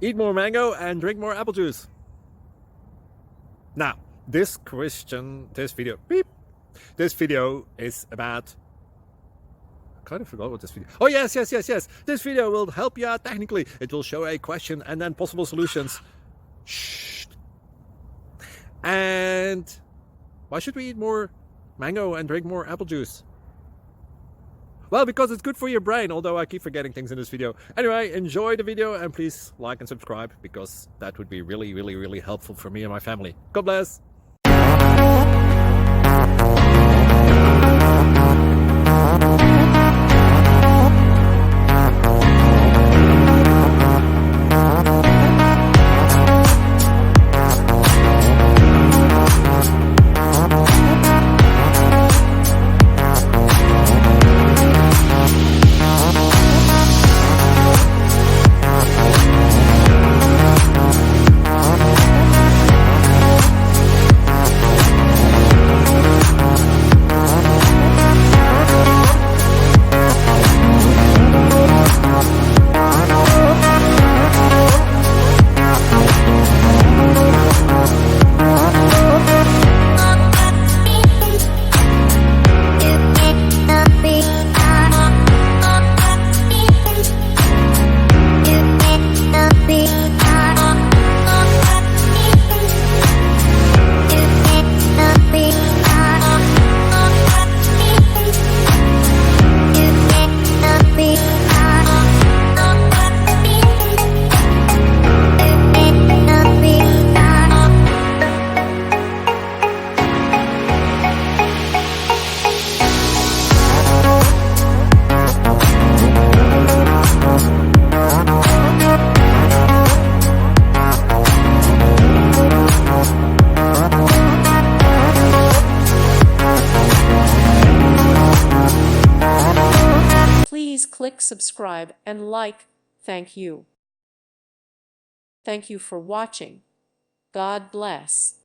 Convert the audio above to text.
Eat more mango and drink more apple juice. Now, this video is about... I kind of forgot what this video... Oh, yes. This video will help you out technically. It will show a question and then possible solutions. Shh. And why should we eat more mango and drink more apple juice? Well, because it's good for your brain, although I keep forgetting things in this video. Anyway, enjoy the video and please like and subscribe, because that would be really helpful for me and my family. God bless! Please click subscribe and like. Thank you. Thank you for watching. God bless.